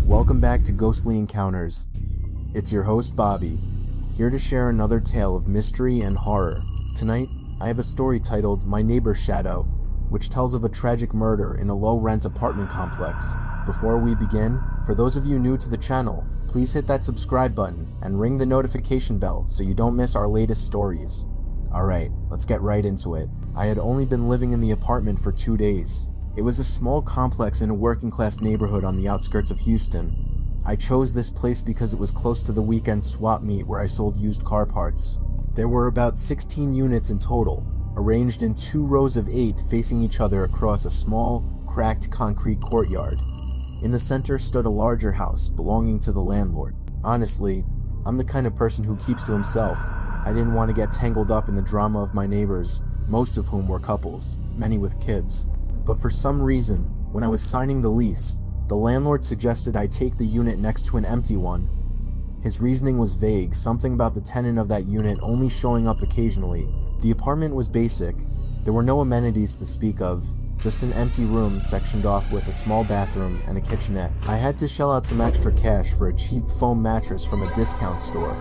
Welcome back to Ghostly Encounters. It's your host Bobby, here to share another tale of mystery and horror. Tonight, I have a story titled My Neighbor's Shadow, which tells of a tragic murder in a low-rent apartment complex. Before we begin, for those of you new to the channel, please hit that subscribe button and ring the notification bell so you don't miss our latest stories. Alright, let's get right into it. I had only been living in the apartment for 2 days. It was a small complex in a working-class neighborhood on the outskirts of Houston. I chose this place because it was close to the weekend swap meet where I sold used car parts. There were about 16 units in total, arranged in 2 rows of 8 facing each other across a small, cracked concrete courtyard. In the center stood a larger house belonging to the landlord. Honestly, I'm the kind of person who keeps to himself. I didn't want to get tangled up in the drama of my neighbors, most of whom were couples, many with kids. But for some reason, when I was signing the lease, the landlord suggested I take the unit next to an empty one. His reasoning was vague, something about the tenant of that unit only showing up occasionally. The apartment was basic. There were no amenities to speak of, just an empty room sectioned off with a small bathroom and a kitchenette. I had to shell out some extra cash for a cheap foam mattress from a discount store.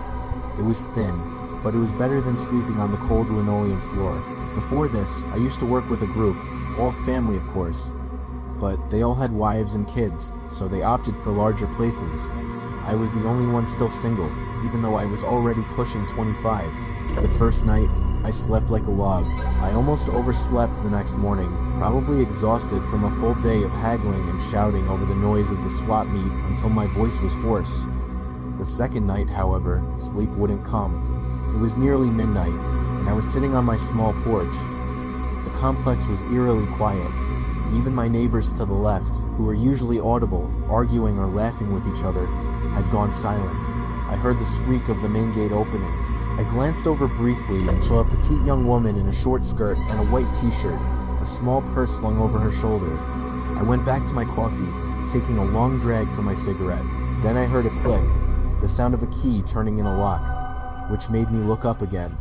It was thin, but it was better than sleeping on the cold linoleum floor. Before this, I used to work with a group, all family of course, but they all had wives and kids, so they opted for larger places. I was the only one still single, even though I was already pushing 25. The first night, I slept like a log. I almost overslept the next morning, probably exhausted from a full day of haggling and shouting over the noise of the swap meet until my voice was hoarse. The second night, however, sleep wouldn't come. It was nearly midnight, and I was sitting on my small porch. The complex was eerily quiet. Even my neighbors to the left, who were usually audible, arguing or laughing with each other, had gone silent. I heard the squeak of the main gate opening. I glanced over briefly and saw a petite young woman in a short skirt and a white t-shirt, a small purse slung over her shoulder. I went back to my coffee, taking a long drag from my cigarette. Then I heard a click, the sound of a key turning in a lock, which made me look up again.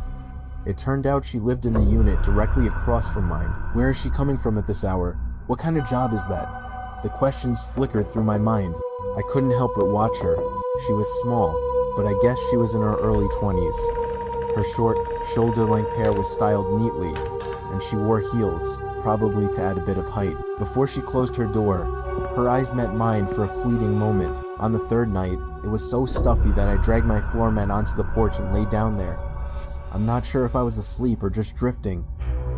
It turned out she lived in the unit directly across from mine. Where is she coming from at this hour? What kind of job is that? The questions flickered through my mind. I couldn't help but watch her. She was small, but I guess she was in her early 20s. Her short, shoulder-length hair was styled neatly, and she wore heels, probably to add a bit of height. Before she closed her door, her eyes met mine for a fleeting moment. On the third night, it was so stuffy that I dragged my floor mat onto the porch and lay down there. I'm not sure if I was asleep or just drifting,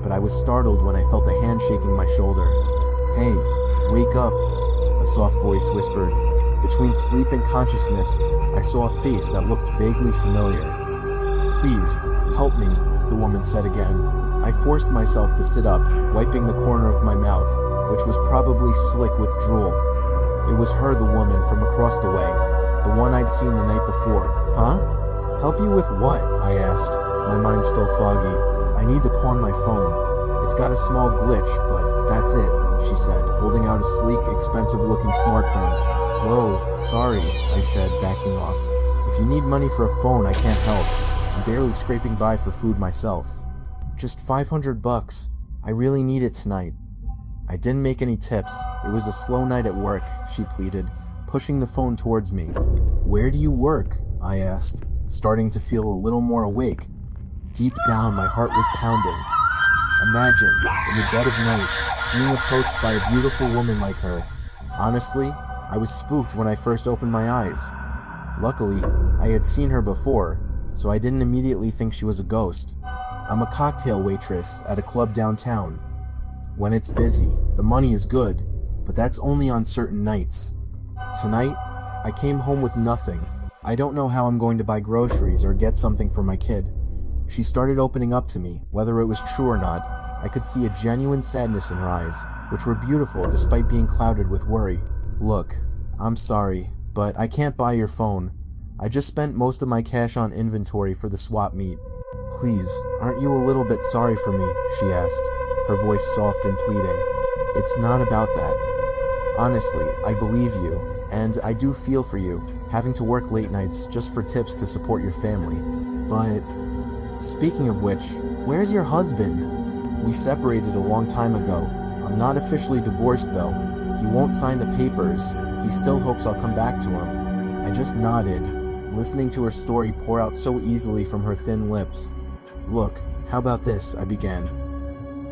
but I was startled when I felt a hand shaking my shoulder. "Hey, wake up," a soft voice whispered. Between sleep and consciousness, I saw a face that looked vaguely familiar. "Please, help me," the woman said again. I forced myself to sit up, wiping the corner of my mouth, which was probably slick with drool. It was her, the woman from across the way, the one I'd seen the night before. "Huh? Help you with what?" I asked, my mind still foggy. "I need to pawn my phone. It's got a small glitch, but that's it," she said, holding out a sleek, expensive-looking smartphone. "Whoa, sorry," I said, backing off. "If you need money for a phone, I can't help. I'm barely scraping by for food myself." "Just $500. I really need it tonight." I didn't make any tips. It was a slow night at work, she pleaded, pushing the phone towards me. "Where do you work?" I asked, starting to feel a little more awake. Deep down, my heart was pounding. Imagine, in the dead of night, being approached by a beautiful woman like her. Honestly, I was spooked when I first opened my eyes. Luckily, I had seen her before, so I didn't immediately think she was a ghost. I'm a cocktail waitress at a club downtown. When it's busy, the money is good, but that's only on certain nights. Tonight, I came home with nothing. I don't know how I'm going to buy groceries or get something for my kid. She started opening up to me. Whether it was true or not, I could see a genuine sadness in her eyes, which were beautiful despite being clouded with worry. "Look, I'm sorry, but I can't buy your phone. I just spent most of my cash on inventory for the swap meet." "Please, aren't you a little bit sorry for me?" she asked, her voice soft and pleading. "It's not about that. Honestly, I believe you, and I do feel for you, having to work late nights just for tips to support your family. But, speaking of which, where's your husband?" "We separated a long time ago. I'm not officially divorced though. He won't sign the papers. He still hopes I'll come back to him. I just nodded, listening to her story pour out so easily from her thin lips. Look, how about this, I began.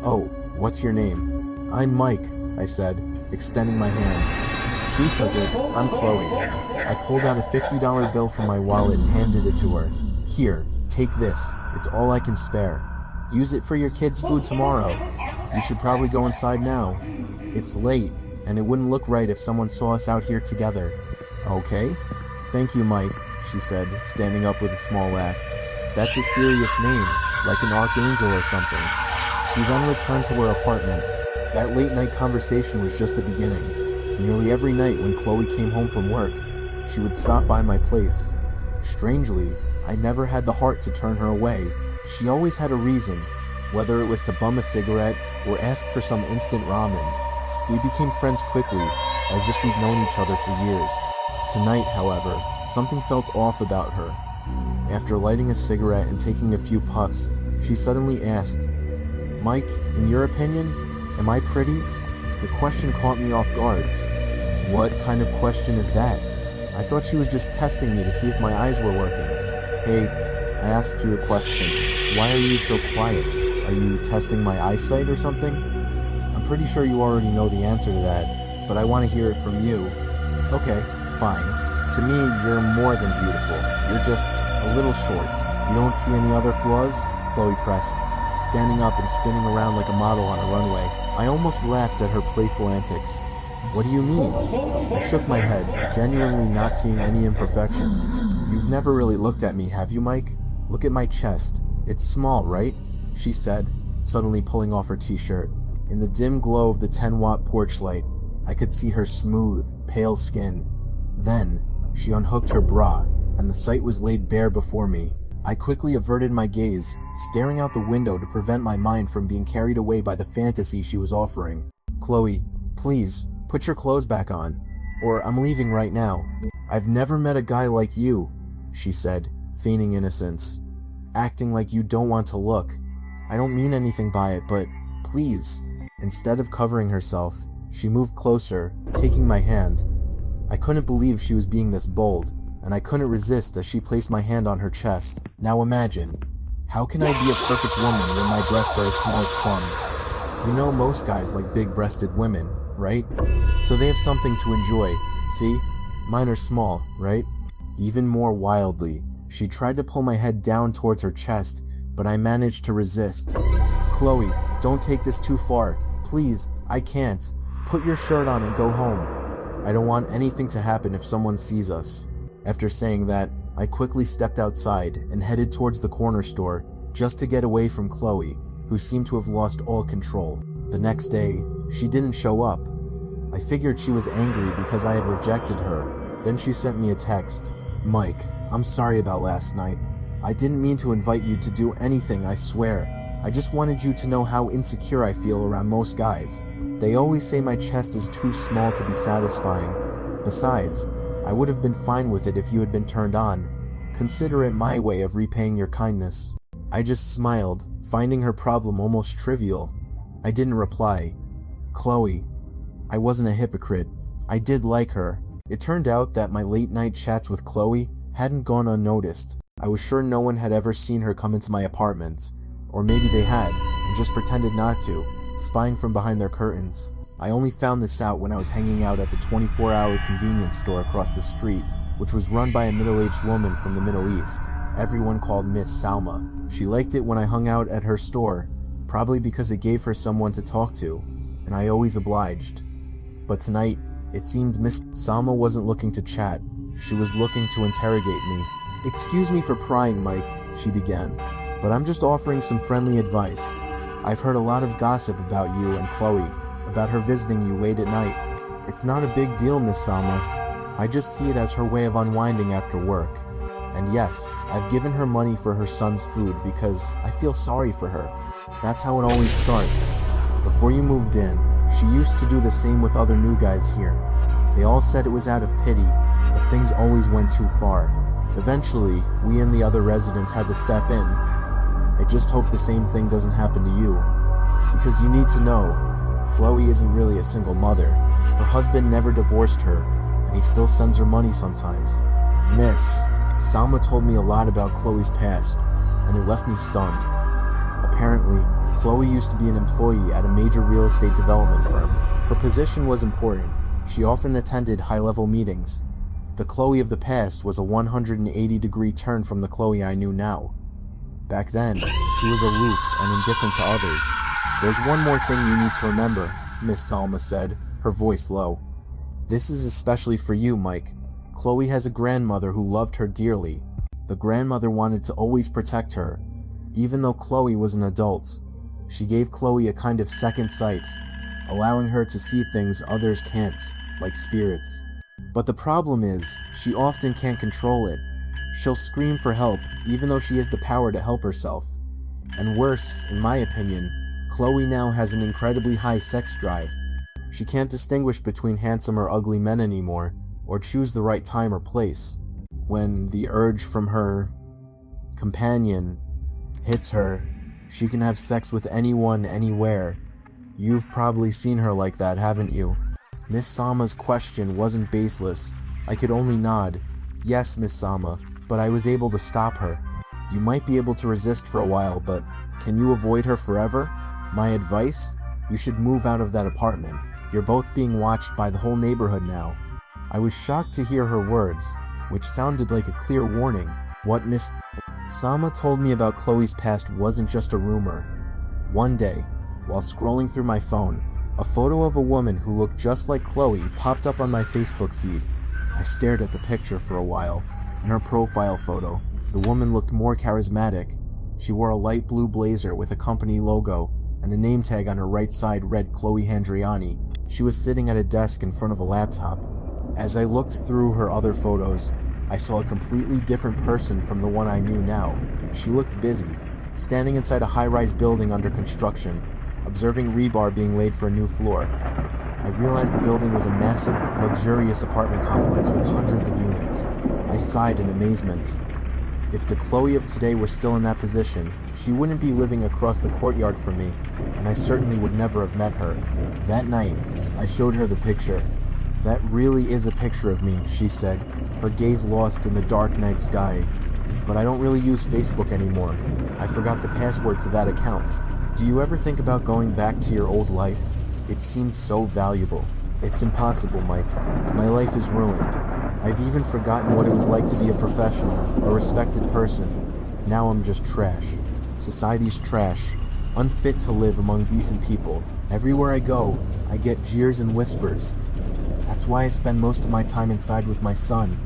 Oh, what's your name? I'm Mike, I said, extending my hand. She took it. I'm Chloe. I pulled out a $50 bill from my wallet and handed it to her. Here, take this. It's all I can spare. Use it for your kids' food tomorrow. You should probably go inside now. It's late, and it wouldn't look right if someone saw us out here together. Okay? Thank you, Mike, she said, standing up with a small laugh. That's a serious name, like an archangel or something. She then returned to her apartment. That late-night conversation was just the beginning. Nearly every night when Chloe came home from work, she would stop by my place. Strangely, I never had the heart to turn her away. She always had a reason, whether it was to bum a cigarette or ask for some instant ramen. We became friends quickly, as if we'd known each other for years. Tonight, however, something felt off about her. After lighting a cigarette and taking a few puffs, she suddenly asked, Mike, in your opinion, am I pretty? The question caught me off guard. What kind of question is that? I thought she was just testing me to see if my eyes were working. Hey, I asked you a question. Why are you so quiet? Are you testing my eyesight or something? I'm pretty sure you already know the answer to that, but I want to hear it from you. Okay, fine. To me, you're more than beautiful. You're just a little short. You don't see any other flaws? Chloe pressed, standing up and spinning around like a model on a runway. I almost laughed at her playful antics. What do you mean? I shook my head, genuinely not seeing any imperfections. You've never really looked at me, have you, Mike? Look at my chest. It's small, right? She said, suddenly pulling off her t-shirt. In the dim glow of the 10-watt porch light, I could see her smooth, pale skin. Then, she unhooked her bra, and the sight was laid bare before me. I quickly averted my gaze, staring out the window to prevent my mind from being carried away by the fantasy she was offering. Chloe, please, put your clothes back on, or I'm leaving right now. I've never met a guy like you, she said, feigning innocence. Acting like you don't want to look. I don't mean anything by it, but please. Instead of covering herself, she moved closer, taking my hand. I couldn't believe she was being this bold, and I couldn't resist as she placed my hand on her chest. Now imagine, how can I be a perfect woman when my breasts are as small as plums? You know most guys like big-breasted women, right? So they have something to enjoy. See? Mine are small, right? Even more wildly, she tried to pull my head down towards her chest, but I managed to resist. Chloe, don't take this too far. Please, I can't. Put your shirt on and go home. I don't want anything to happen if someone sees us. After saying that, I quickly stepped outside and headed towards the corner store just to get away from Chloe, who seemed to have lost all control. The next day, she didn't show up. I figured she was angry because I had rejected her. Then she sent me a text. Mike, I'm sorry about last night. I didn't mean to invite you to do anything, I swear. I just wanted you to know how insecure I feel around most guys. They always say my chest is too small to be satisfying. Besides, I would have been fine with it if you had been turned on. Consider it my way of repaying your kindness. I just smiled, finding her problem almost trivial. I didn't reply. Chloe. I wasn't a hypocrite. I did like her. It turned out that my late-night chats with Chloe hadn't gone unnoticed. I was sure no one had ever seen her come into my apartment. Or maybe they had, and just pretended not to, spying from behind their curtains. I only found this out when I was hanging out at the 24-hour convenience store across the street, which was run by a middle-aged woman from the Middle East. Everyone called Miss Salma. She liked it when I hung out at her store, probably because it gave her someone to talk to, and I always obliged. But tonight, it seemed Miss Salma wasn't looking to chat. She was looking to interrogate me. Excuse me for prying, Mike, she began, but I'm just offering some friendly advice. I've heard a lot of gossip about you and Chloe, about her visiting you late at night. It's not a big deal, Miss Salma. I just see it as her way of unwinding after work. And yes, I've given her money for her son's food because I feel sorry for her. That's how it always starts. Before you moved in, she used to do the same with other new guys here. They all said it was out of pity, but things always went too far. Eventually, we and the other residents had to step in. I just hope the same thing doesn't happen to you. Because you need to know, Chloe isn't really a single mother. Her husband never divorced her, and he still sends her money sometimes. Miss, Salma told me a lot about Chloe's past, and it left me stunned. Apparently, Chloe used to be an employee at a major real estate development firm. Her position was important. She often attended high-level meetings. The Chloe of the past was a 180-degree turn from the Chloe I knew now. Back then, she was aloof and indifferent to others. There's one more thing you need to remember, Miss Salma said, her voice low. This is especially for you, Mike. Chloe has a grandmother who loved her dearly. The grandmother wanted to always protect her, even though Chloe was an adult. She gave Chloe a kind of second sight, allowing her to see things others can't, like spirits. But the problem is, she often can't control it. She'll scream for help, even though she has the power to help herself. And worse, in my opinion, Chloe now has an incredibly high sex drive. She can't distinguish between handsome or ugly men anymore, or choose the right time or place. When the urge from her companion hits her, she can have sex with anyone, anywhere. You've probably seen her like that, haven't you? Miss Salma's question wasn't baseless. I could only nod. Yes, Miss Salma, but I was able to stop her. You might be able to resist for a while, but can you avoid her forever? My advice? You should move out of that apartment. You're both being watched by the whole neighborhood now. I was shocked to hear her words, which sounded like a clear warning. What Miss Salma told me about Chloe's past wasn't just a rumor. One day, while scrolling through my phone, a photo of a woman who looked just like Chloe popped up on my Facebook feed. I stared at the picture for a while. In her profile photo, the woman looked more charismatic. She wore a light blue blazer with a company logo, and a name tag on her right side read Chloe Handriani. She was sitting at a desk in front of a laptop. As I looked through her other photos, I saw a completely different person from the one I knew now. She looked busy, standing inside a high-rise building under construction, observing rebar being laid for a new floor. I realized the building was a massive, luxurious apartment complex with hundreds of units. I sighed in amazement. If the Chloe of today were still in that position, she wouldn't be living across the courtyard from me, and I certainly would never have met her. That night, I showed her the picture. That really is a picture of me, she said, her gaze lost in the dark night sky. But I don't really use Facebook anymore. I forgot the password to that account. Do you ever think about going back to your old life? It seems so valuable. It's impossible, Mike. My life is ruined. I've even forgotten what it was like to be a professional, a respected person. Now I'm just trash. Society's trash. Unfit to live among decent people. Everywhere I go, I get jeers and whispers. That's why I spend most of my time inside with my son.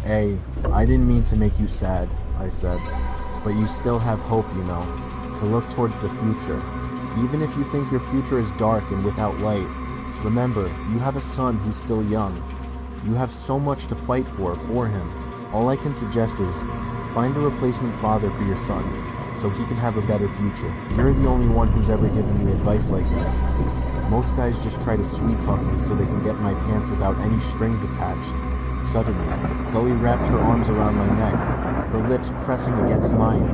Hey, I didn't mean to make you sad, I said. But you still have hope, you know, to look towards the future. Even if you think your future is dark and without light, remember, you have a son who's still young. You have so much to fight for him. All I can suggest is, find a replacement father for your son, so he can have a better future. You're the only one who's ever given me advice like that. Most guys just try to sweet-talk me so they can get in my pants without any strings attached. Suddenly, Chloe wrapped her arms around my neck, her lips pressing against mine.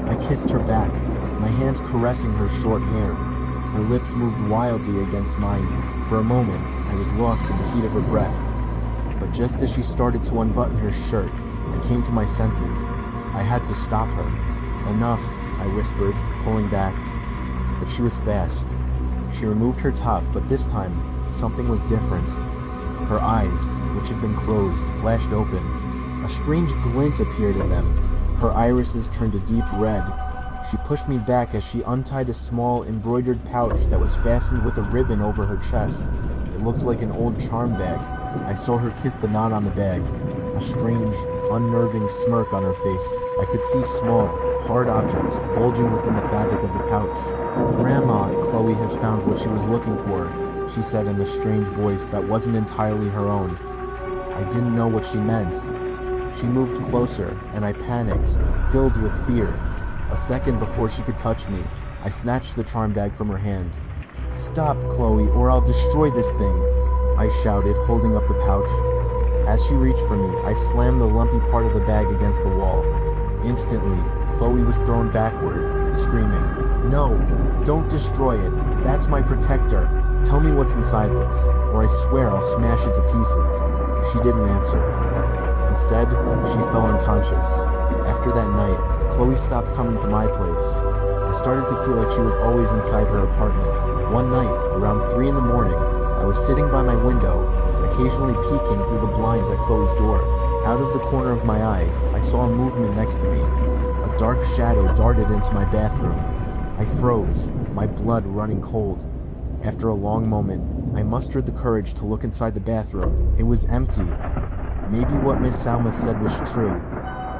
I kissed her back, my hands caressing her short hair. Her lips moved wildly against mine. For a moment, I was lost in the heat of her breath. But just as she started to unbutton her shirt, I came to my senses. I had to stop her. Enough, I whispered, pulling back. But she was fast. She removed her top, but this time, something was different. Her eyes, which had been closed, flashed open. A strange glint appeared in them. Her irises turned a deep red. She pushed me back as she untied a small, embroidered pouch that was fastened with a ribbon over her chest. It looked like an old charm bag. I saw her kiss the knot on the bag. A strange, unnerving smirk on her face. I could see small, hard objects bulging within the fabric of the pouch. Grandma, Chloe has found what she was looking for, she said in a strange voice that wasn't entirely her own. I didn't know what she meant. She moved closer, and I panicked, filled with fear. A second before she could touch me, I snatched the charm bag from her hand. Stop, Chloe, or I'll destroy this thing, I shouted, holding up the pouch. As she reached for me, I slammed the lumpy part of the bag against the wall. Instantly, Chloe was thrown backward, screaming, No, don't destroy it. That's my protector. Tell me what's inside this. or I swear I'll smash it to pieces." She didn't answer. Instead, she fell unconscious. After that night, Chloe stopped coming to my place. I started to feel like she was always inside her apartment. One night, around 3 in the morning, I was sitting by my window, occasionally peeking through the blinds at Chloe's door. Out of the corner of my eye, I saw a movement next to me. A dark shadow darted into my bathroom. I froze, my blood running cold. After a long moment, I mustered the courage to look inside the bathroom. It was empty. Maybe what Miss Salma said was true,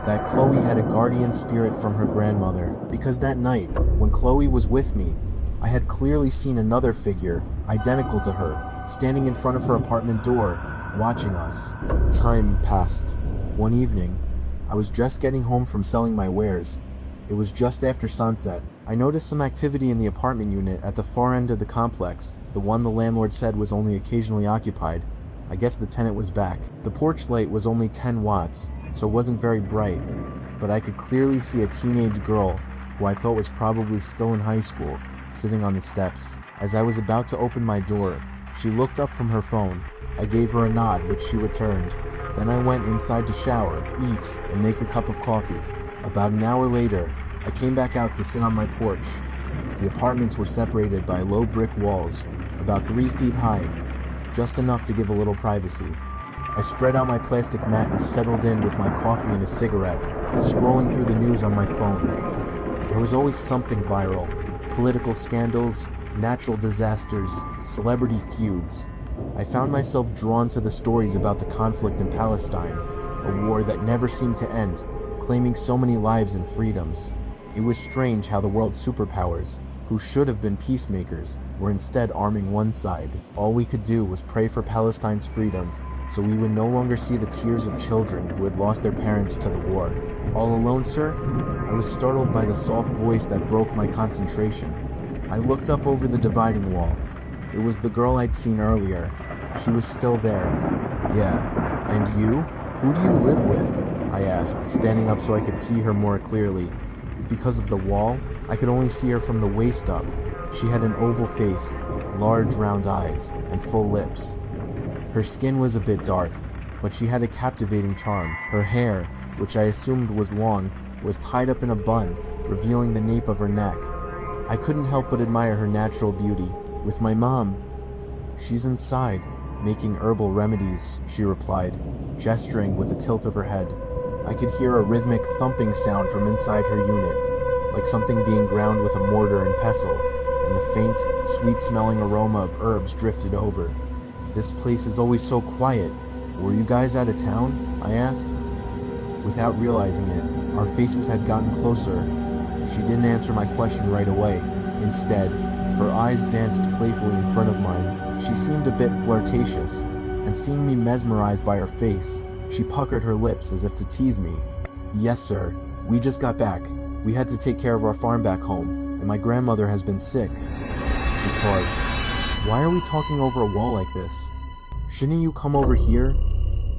that Chloe had a guardian spirit from her grandmother, because that night, when Chloe was with me, I had clearly seen another figure, identical to her, standing in front of her apartment door, watching us. Time passed. One evening, I was just getting home from selling my wares. It was just after sunset. I noticed some activity in the apartment unit at the far end of the complex, the one the landlord said was only occasionally occupied. I guess the tenant was back. The porch light was only 10 watts, so it wasn't very bright, but I could clearly see a teenage girl, who I thought was probably still in high school, sitting on the steps. As I was about to open my door, she looked up from her phone. I gave her a nod, which she returned. Then I went inside to shower, eat, and make a cup of coffee. About an hour later, I came back out to sit on my porch. The apartments were separated by low brick walls, about 3 feet high, just enough to give a little privacy. I spread out my plastic mat and settled in with my coffee and a cigarette, scrolling through the news on my phone. There was always something viral: political scandals, natural disasters, celebrity feuds. I found myself drawn to the stories about the conflict in Palestine, a war that never seemed to end, claiming so many lives and freedoms. It was strange how the world's superpowers, who should have been peacemakers, were instead arming one side. All we could do was pray for Palestine's freedom, so we would no longer see the tears of children who had lost their parents to the war. "All alone, sir?" I was startled by the soft voice that broke my concentration. I looked up over the dividing wall. It was the girl I'd seen earlier. She was still there. "Yeah, and you? Who do you live with?" I asked, standing up so I could see her more clearly. Because of the wall, I could only see her from the waist up. She had an oval face, large round eyes, and full lips. Her skin was a bit dark, but she had a captivating charm. Her hair, which I assumed was long, was tied up in a bun, revealing the nape of her neck. I couldn't help but admire her natural beauty. "With my mom." "She's inside, making herbal remedies," she replied, gesturing with a tilt of her head. I could hear a rhythmic thumping sound from inside her unit, like something being ground with a mortar and pestle, and the faint, sweet-smelling aroma of herbs drifted over. "This place is always so quiet. Were you guys out of town?" I asked. Without realizing it, our faces had gotten closer. She didn't answer my question right away. Instead, her eyes danced playfully in front of mine. She seemed a bit flirtatious, and seeing me mesmerized by her face, she puckered her lips as if to tease me. "Yes, sir. We just got back. We had to take care of our farm back home, and my grandmother has been sick." She paused. "Why are we talking over a wall like this? Shouldn't you come over here?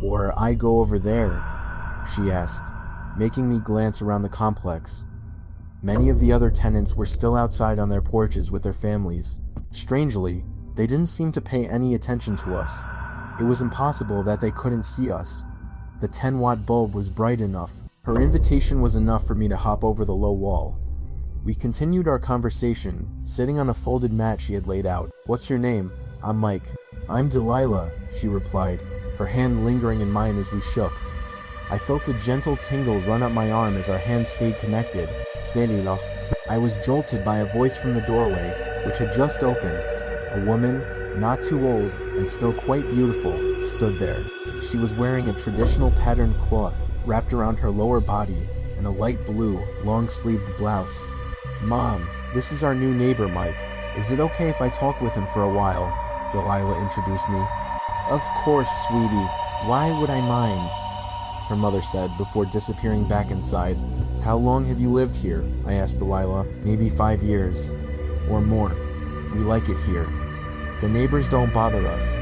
Or I go over there?" she asked, making me glance around the complex. Many of the other tenants were still outside on their porches with their families. Strangely, they didn't seem to pay any attention to us. It was impossible that they couldn't see us. The 10-watt bulb was bright enough. Her invitation was enough for me to hop over the low wall. We continued our conversation, sitting on a folded mat she had laid out. "What's your name?" "I'm Mike." "I'm Delilah," she replied, her hand lingering in mine as we shook. I felt a gentle tingle run up my arm as our hands stayed connected. "Delilah." I was jolted by a voice from the doorway, which had just opened. A woman, not too old and still quite beautiful, stood there. She was wearing a traditional patterned cloth wrapped around her lower body and a light blue, long-sleeved blouse. "Mom, this is our new neighbor, Mike. Is it okay if I talk with him for a while?" Delilah introduced me. "Of course, sweetie. Why would I mind?" her mother said before disappearing back inside. "How long have you lived here?" I asked Delilah. "Maybe 5 years. Or more. We like it here. The neighbors don't bother us,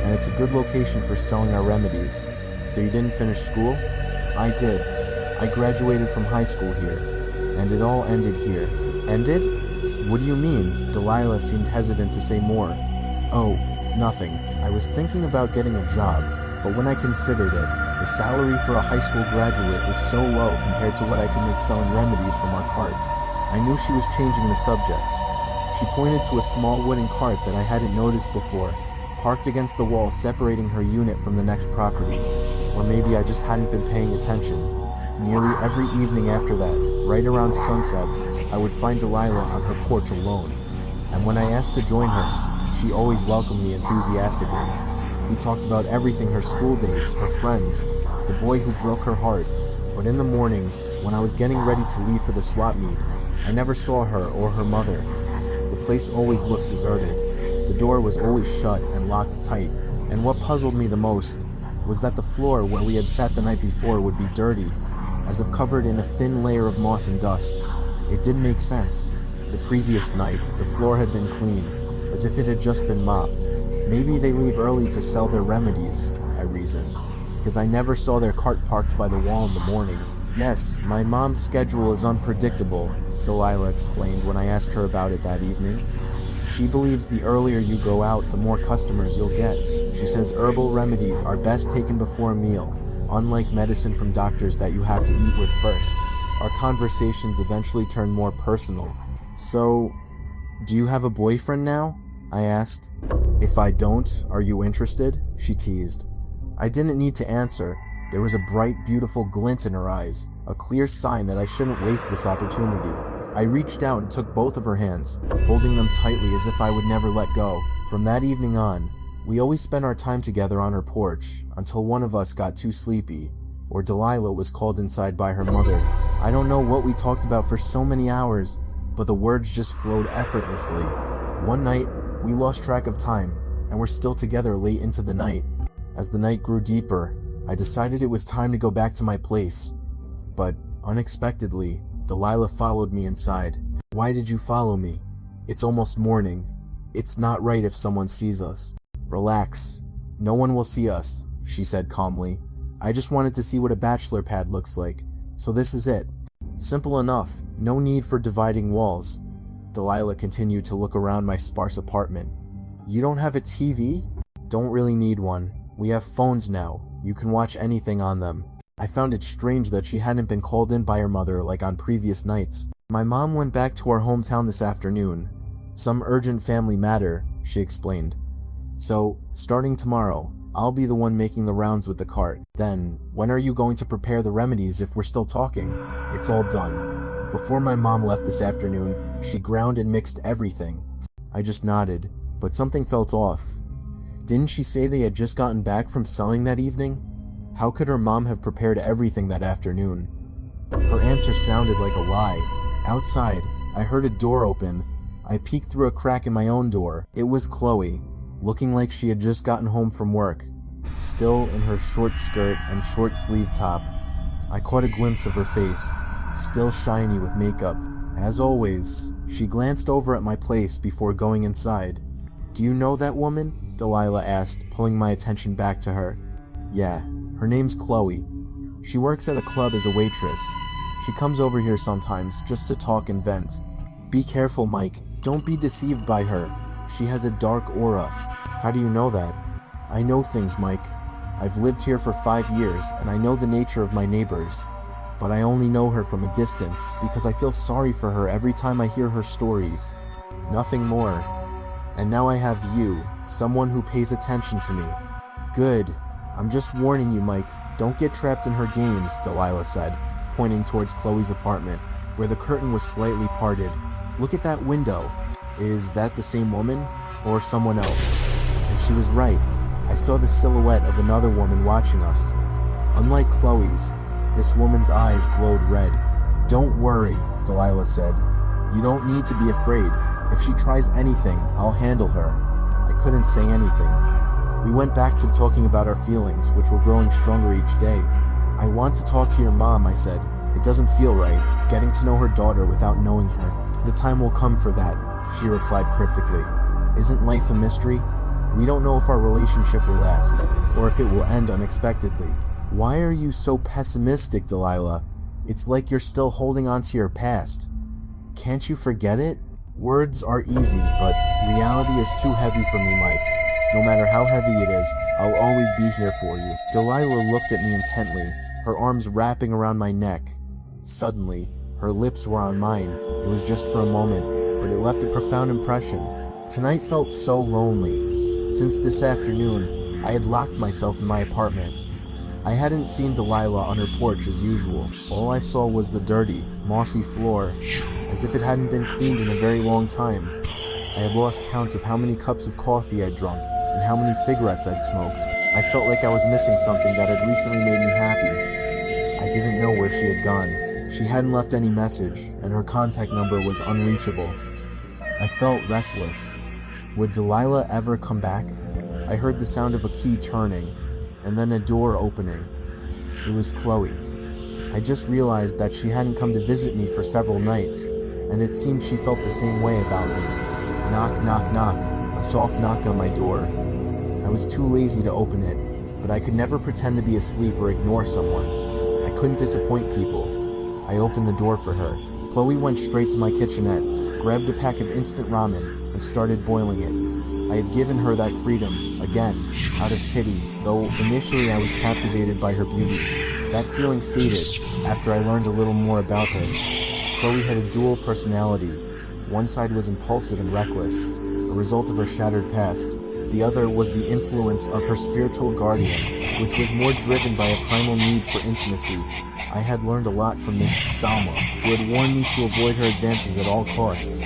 and it's a good location for selling our remedies." "So you didn't finish school?" "I did. I graduated from high school here, and it all ended here." "Ended? What do you mean?" Delilah seemed hesitant to say more. "Oh, Nothing. I was thinking about getting a job, but when I considered it, the salary for a high school graduate is so low compared to what I can make selling remedies from our cart. I knew she was changing the subject. She pointed to a small wooden cart that I hadn't noticed before, parked against the wall separating her unit from the next property. Or maybe I just hadn't been paying attention. Nearly every evening after that, right around sunset, I would find Delilah on her porch alone. And when I asked to join her, she always welcomed me enthusiastically. We talked about everything: her school days, her friends, the boy who broke her heart. But in the mornings, when I was getting ready to leave for the swap meet, I never saw her or her mother. The place always looked deserted. The door was always shut and locked tight. And what puzzled me the most was that the floor where we had sat the night before would be dirty, as if covered in a thin layer of moss and dust. It didn't make sense. The previous night, the floor had been clean, as if it had just been mopped. Maybe they leave early to sell their remedies, I reasoned, because I never saw their cart parked by the wall in the morning. Yes, my mom's schedule is unpredictable, Delilah explained when I asked her about it that evening. She believes the earlier you go out, the more customers you'll get. She says herbal remedies are best taken before a meal, unlike medicine from doctors that you have to eat with first. Our conversations eventually turned more personal. So, do you have a boyfriend now? I asked. If I don't, are you interested? She teased. I didn't need to answer. There was a bright, beautiful glint in her eyes, a clear sign that I shouldn't waste this opportunity. I reached out and took both of her hands, holding them tightly as if I would never let go. From that evening on, we always spent our time together on her porch, until one of us got too sleepy, or Delilah was called inside by her mother. I don't know what we talked about for so many hours, but the words just flowed effortlessly. One night, we lost track of time, and were still together late into the night. As the night grew deeper, I decided it was time to go back to my place. But, unexpectedly, Delilah followed me inside. Why did you follow me? It's almost morning. It's not right if someone sees us. Relax. No one will see us, she said calmly. I just wanted to see what a bachelor pad looks like, so this is it. Simple enough, no need for dividing walls. Delilah continued to look around my sparse apartment. You don't have a TV? Don't really need one. We have phones now. You can watch anything on them. I found it strange that she hadn't been called in by her mother like on previous nights. My mom went back to our hometown this afternoon. Some urgent family matter, she explained. So, starting tomorrow, I'll be the one making the rounds with the cart. Then, when are you going to prepare the remedies if we're still talking? It's all done. Before my mom left this afternoon, she ground and mixed everything. I just nodded, but something felt off. Didn't she say they had just gotten back from selling that evening? How could her mom have prepared everything that afternoon? Her answer sounded like a lie. Outside, I heard a door open. I peeked through a crack in my own door. It was Chloe, looking like she had just gotten home from work, still in her short skirt and short sleeve top. I caught a glimpse of her face, still shiny with makeup. As always, she glanced over at my place before going inside. Do you know that woman? Delilah asked, pulling my attention back to her. Yeah, her name's Chloe. She works at a club as a waitress. She comes over here sometimes just to talk and vent. Be careful, Mike. Don't be deceived by her. She has a dark aura. How do you know that? I know things, Mike. I've lived here for 5 years, and I know the nature of my neighbors. But I only know her from a distance because I feel sorry for her every time I hear her stories. Nothing more. And now I have you, someone who pays attention to me. Good. I'm just warning you, Mike. Don't get trapped in her games, Delilah said, pointing towards Chloe's apartment, where the curtain was slightly parted. Look at that window. Is that the same woman, or someone else? And she was right. I saw the silhouette of another woman watching us. Unlike Chloe's, this woman's eyes glowed red. Don't worry, Delilah said. You don't need to be afraid. If she tries anything, I'll handle her. I couldn't say anything. We went back to talking about our feelings, which were growing stronger each day. I want to talk to your mom, I said. It doesn't feel right, getting to know her daughter without knowing her. The time will come for that, she replied cryptically. Isn't life a mystery? We don't know if our relationship will last, or if it will end unexpectedly. Why are you so pessimistic, Delilah? It's like you're still holding on to your past. Can't you forget it? Words are easy, but reality is too heavy for me, Mike. No matter how heavy it is, I'll always be here for you." Delilah looked at me intently, her arms wrapping around my neck. Suddenly, her lips were on mine. It was just for a moment, but it left a profound impression. Tonight felt so lonely. Since this afternoon, I had locked myself in my apartment. I hadn't seen Delilah on her porch as usual. All I saw was the dirty, mossy floor, as if it hadn't been cleaned in a very long time. I had lost count of how many cups of coffee I'd drunk and how many cigarettes I'd smoked. I felt like I was missing something that had recently made me happy. I didn't know where she had gone. She hadn't left any message, and her contact number was unreachable. I felt restless. Would Delilah ever come back? I heard the sound of a key turning, and then a door opening. It was Chloe. I just realized that she hadn't come to visit me for several nights, and it seemed she felt the same way about me. Knock, knock, knock. A soft knock on my door. I was too lazy to open it, but I could never pretend to be asleep or ignore someone. I couldn't disappoint people. I opened the door for her. Chloe went straight to my kitchenette, grabbed a pack of instant ramen, and started boiling it. I had given her that freedom, again, out of pity, though initially I was captivated by her beauty. That feeling faded after I learned a little more about her. Chloe had a dual personality. One side was impulsive and reckless, a result of her shattered past. The other was the influence of her spiritual guardian, which was more driven by a primal need for intimacy. I had learned a lot from Miss Salma, who had warned me to avoid her advances at all costs.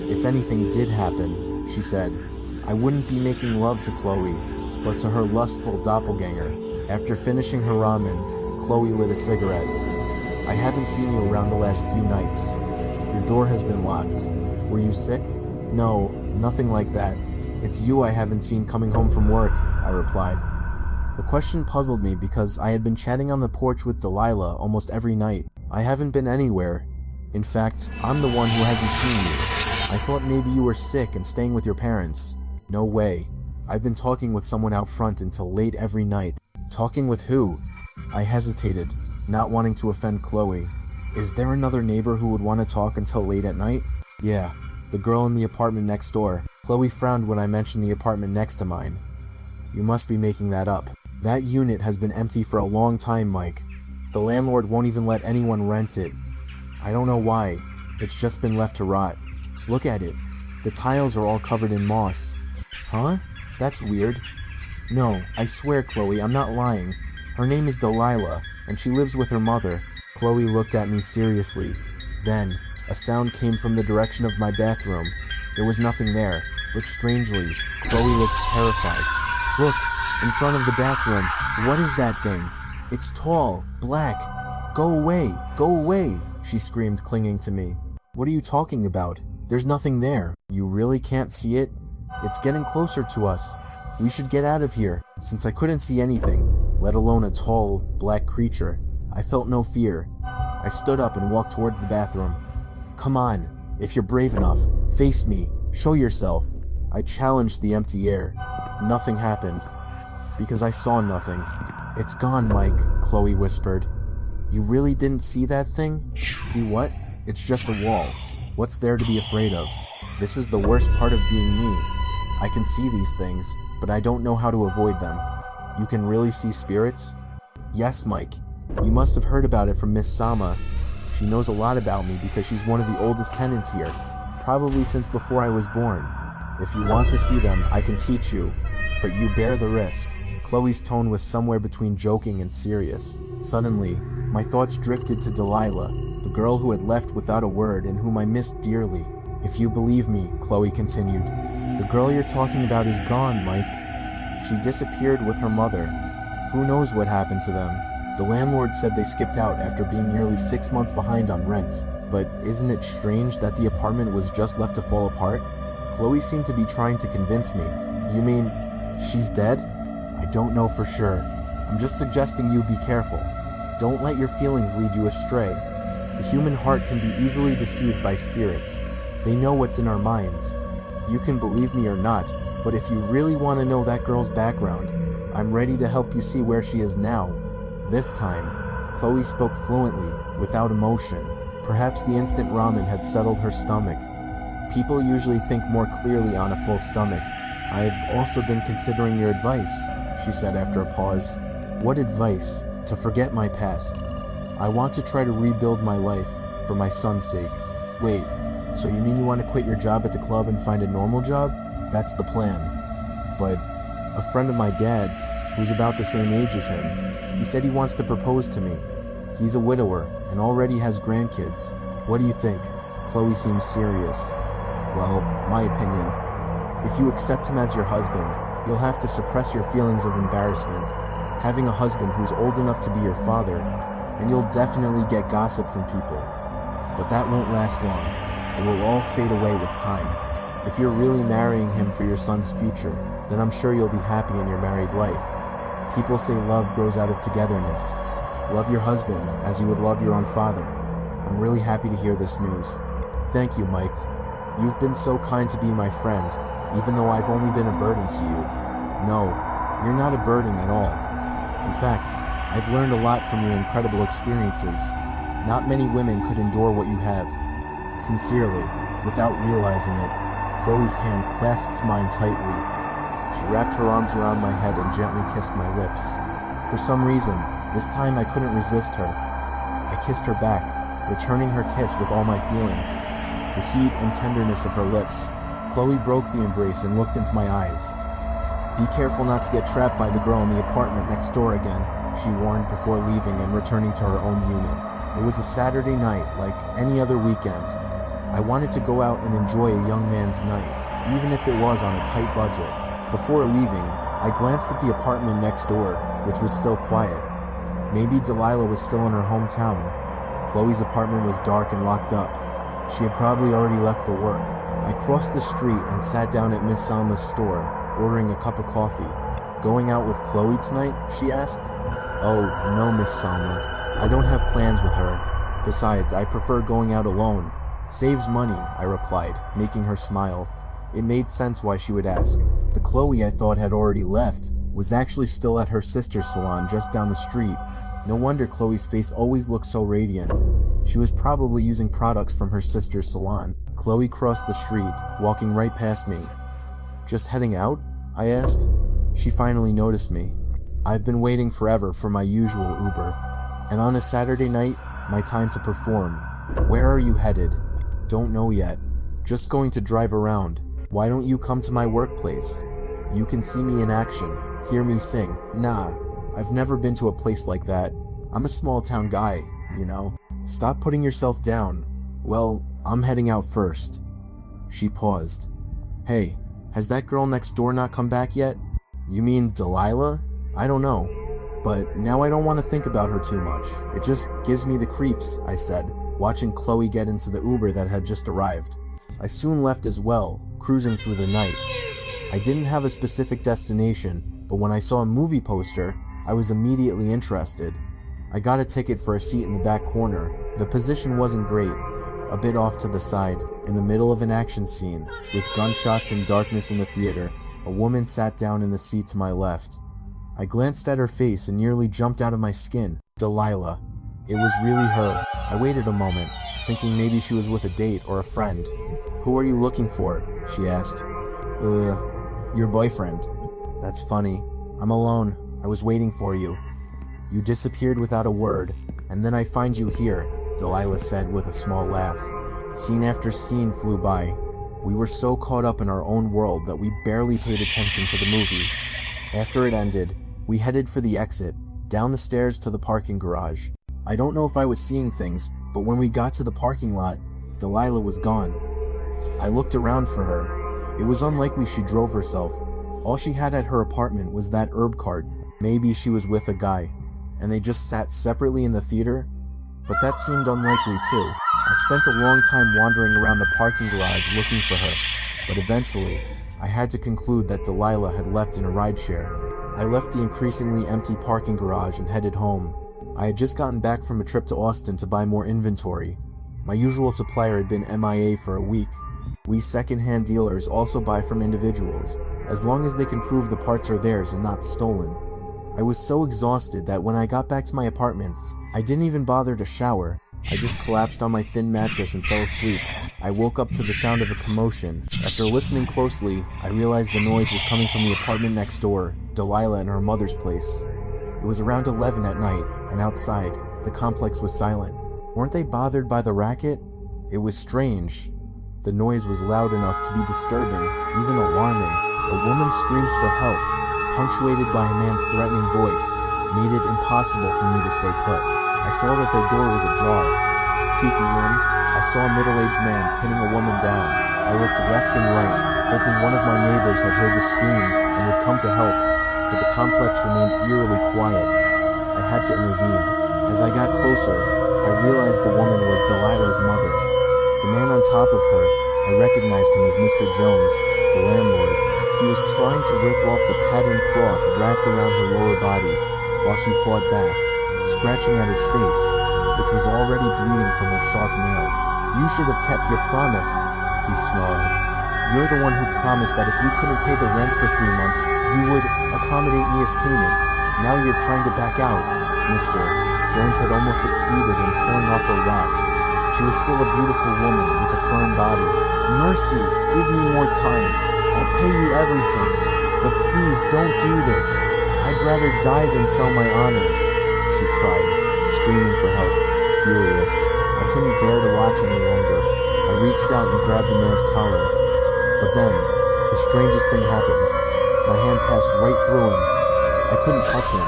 If anything did happen, she said, I wouldn't be making love to Chloe, but to her lustful doppelganger. After finishing her ramen, Chloe lit a cigarette. I haven't seen you around the last few nights. Your door has been locked. Were you sick? No, nothing like that. It's you I haven't seen coming home from work, I replied. The question puzzled me because I had been chatting on the porch with Delilah almost every night. I haven't been anywhere. In fact, I'm the one who hasn't seen you. I thought maybe you were sick and staying with your parents. No way. I've been talking with someone out front until late every night. Talking with who? I hesitated, not wanting to offend Chloe. Is there another neighbor who would want to talk until late at night? Yeah, the girl in the apartment next door. Chloe frowned when I mentioned the apartment next to mine. You must be making that up. That unit has been empty for a long time, Mike. The landlord won't even let anyone rent it. I don't know why. It's just been left to rot. Look at it. The tiles are all covered in moss. Huh? That's weird. No, I swear, Chloe, I'm not lying. Her name is Delilah, and she lives with her mother. Chloe looked at me seriously. Then, a sound came from the direction of my bathroom. There was nothing there, but strangely, Chloe looked terrified. Look, in front of the bathroom. What is that thing? It's tall, black. Go away, she screamed, clinging to me. What are you talking about? There's nothing there. You really can't see it? It's getting closer to us. We should get out of here. Since I couldn't see anything, let alone a tall, black creature, I felt no fear. I stood up and walked towards the bathroom. Come on, if you're brave enough, face me, show yourself. I challenged the empty air. Nothing happened, because I saw nothing. It's gone, Mike, Chloe whispered. You really didn't see that thing? See what? It's just a wall. What's there to be afraid of? This is the worst part of being me. I can see these things, but I don't know how to avoid them. You can really see spirits? Yes, Mike. You must have heard about it from Miss Sama. She knows a lot about me because she's one of the oldest tenants here, probably since before I was born. If you want to see them, I can teach you, but you bear the risk. Chloe's tone was somewhere between joking and serious. Suddenly, my thoughts drifted to Delilah, the girl who had left without a word and whom I missed dearly. If you believe me, Chloe continued, the girl you're talking about is gone, Mike. She disappeared with her mother. Who knows what happened to them? The landlord said they skipped out after being nearly 6 months behind on rent. But isn't it strange that the apartment was just left to fall apart? Chloe seemed to be trying to convince me. You mean, she's dead? I don't know for sure. I'm just suggesting you be careful. Don't let your feelings lead you astray. The human heart can be easily deceived by spirits. They know what's in our minds. You can believe me or not, but if you really want to know that girl's background, I'm ready to help you see where she is now. This time, Chloe spoke fluently, without emotion. Perhaps the instant ramen had settled her stomach. People usually think more clearly on a full stomach, I've also been considering your advice, she said after a pause. What advice? To forget my past. I want to try to rebuild my life, for my son's sake. Wait, so you mean you want to quit your job at the club and find a normal job? That's the plan. But a friend of my dad's, who's about the same age as him, he said he wants to propose to me. He's a widower and already has grandkids. What do you think? Chloe seems serious. Well, my opinion. If you accept him as your husband, you'll have to suppress your feelings of embarrassment, having a husband who's old enough to be your father, and you'll definitely get gossip from people. But that won't last long. It will all fade away with time. If you're really marrying him for your son's future, then I'm sure you'll be happy in your married life. People say love grows out of togetherness. Love your husband as you would love your own father. I'm really happy to hear this news. Thank you, Mike. You've been so kind to be my friend, even though I've only been a burden to you. No, you're not a burden at all. In fact, I've learned a lot from your incredible experiences. Not many women could endure what you have. Sincerely, without realizing it, Chloe's hand clasped mine tightly. She wrapped her arms around my head and gently kissed my lips. For some reason, this time I couldn't resist her. I kissed her back, returning her kiss with all my feeling. The heat and tenderness of her lips. Chloe broke the embrace and looked into my eyes. Be careful not to get trapped by the girl in the apartment next door again, she warned before leaving and returning to her own unit. It was a Saturday night, like any other weekend. I wanted to go out and enjoy a young man's night, even if it was on a tight budget. Before leaving, I glanced at the apartment next door, which was still quiet. Maybe Delilah was still in her hometown. Chloe's apartment was dark and locked up. She had probably already left for work. I crossed the street and sat down at Miss Salma's store, ordering a cup of coffee. Going out with Chloe tonight? She asked. Oh, no, Miss Salma. I don't have plans with her. Besides, I prefer going out alone. Saves money, I replied, making her smile. It made sense why she would ask. The Chloe I thought had already left was actually still at her sister's salon just down the street. No wonder Chloe's face always looked so radiant. She was probably using products from her sister's salon. Chloe crossed the street, walking right past me. Just heading out? I asked. She finally noticed me. I've been waiting forever for my usual Uber, and on a Saturday night, my time to perform. Where are you headed? Don't know yet. Just going to drive around. Why don't you come to my workplace? You can see me in action, hear me sing. Nah, I've never been to a place like that. I'm a small town guy, you know. Stop putting yourself down. Well, I'm heading out first. She paused. Hey, has that girl next door not come back yet? You mean Delilah? I don't know. But now I don't want to think about her too much. It just gives me the creeps, I said, watching Chloe get into the Uber that had just arrived. I soon left as well, cruising through the night. I didn't have a specific destination, but when I saw a movie poster, I was immediately interested. I got a ticket for a seat in the back corner. The position wasn't great, a bit off to the side, in the middle of an action scene. With gunshots and darkness in the theater, a woman sat down in the seat to my left. I glanced at her face and nearly jumped out of my skin. Delilah. It was really her. I waited a moment, thinking maybe she was with a date or a friend. Who are you looking for? She asked. Your boyfriend. That's funny. I'm alone. I was waiting for you. You disappeared without a word, and then I find you here, Delilah said with a small laugh. Scene after scene flew by. We were so caught up in our own world that we barely paid attention to the movie. After it ended, we headed for the exit, down the stairs to the parking garage. I don't know if I was seeing things, but when we got to the parking lot, Delilah was gone. I looked around for her. It was unlikely she drove herself. All she had at her apartment was that herb cart. Maybe she was with a guy, and they just sat separately in the theater, but that seemed unlikely too. I spent a long time wandering around the parking garage looking for her, but eventually, I had to conclude that Delilah had left in a rideshare. I left the increasingly empty parking garage and headed home. I had just gotten back from a trip to Austin to buy more inventory. My usual supplier had been MIA for a week. We second-hand dealers also buy from individuals, as long as they can prove the parts are theirs and not stolen. I was so exhausted that when I got back to my apartment, I didn't even bother to shower. I just collapsed on my thin mattress and fell asleep. I woke up to the sound of a commotion. After listening closely, I realized the noise was coming from the apartment next door, Delilah and her mother's place. It was around 11 at night, and outside, the complex was silent. Weren't they bothered by the racket? It was strange. The noise was loud enough to be disturbing, even alarming. A woman's screams for help, punctuated by a man's threatening voice, made it impossible for me to stay put. I saw that their door was ajar. Peeking in, I saw a middle-aged man pinning a woman down. I looked left and right, hoping one of my neighbors had heard the screams and would come to help, but the complex remained eerily quiet. I had to intervene. As I got closer, I realized the woman was Delilah's mother. The man on top of her, I recognized him as Mr. Jones, the landlord. He was trying to rip off the patterned cloth wrapped around her lower body while she fought back, scratching at his face, which was already bleeding from her sharp nails. "You should have kept your promise," he snarled. "You're the one who promised that if you couldn't pay the rent for 3 months, you would accommodate me as payment. Now you're trying to back out." Mr. Jones had almost succeeded in pulling off her wrap. She was still a beautiful woman with a firm body. "Mercy, give me more time. I'll pay you everything. But please don't do this. I'd rather die than sell my honor," she cried, screaming for help. Furious, I couldn't bear to watch any longer. I reached out and grabbed the man's collar. But then, the strangest thing happened. My hand passed right through him. I couldn't touch him.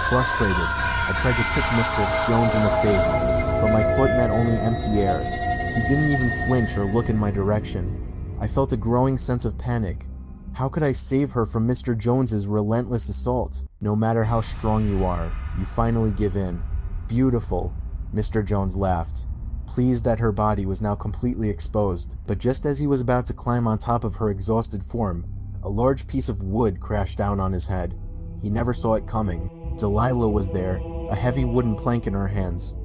Frustrated, I tried to kick Mr. Jones in the face, but my foot met only empty air. He didn't even flinch or look in my direction. I felt a growing sense of panic. How could I save her from Mr. Jones's relentless assault? "No matter how strong you are, you finally give in." "Beautiful," Mr. Jones laughed, pleased that her body was now completely exposed. But just as he was about to climb on top of her exhausted form, a large piece of wood crashed down on his head. He never saw it coming. Delilah was there, a heavy wooden plank in her hands.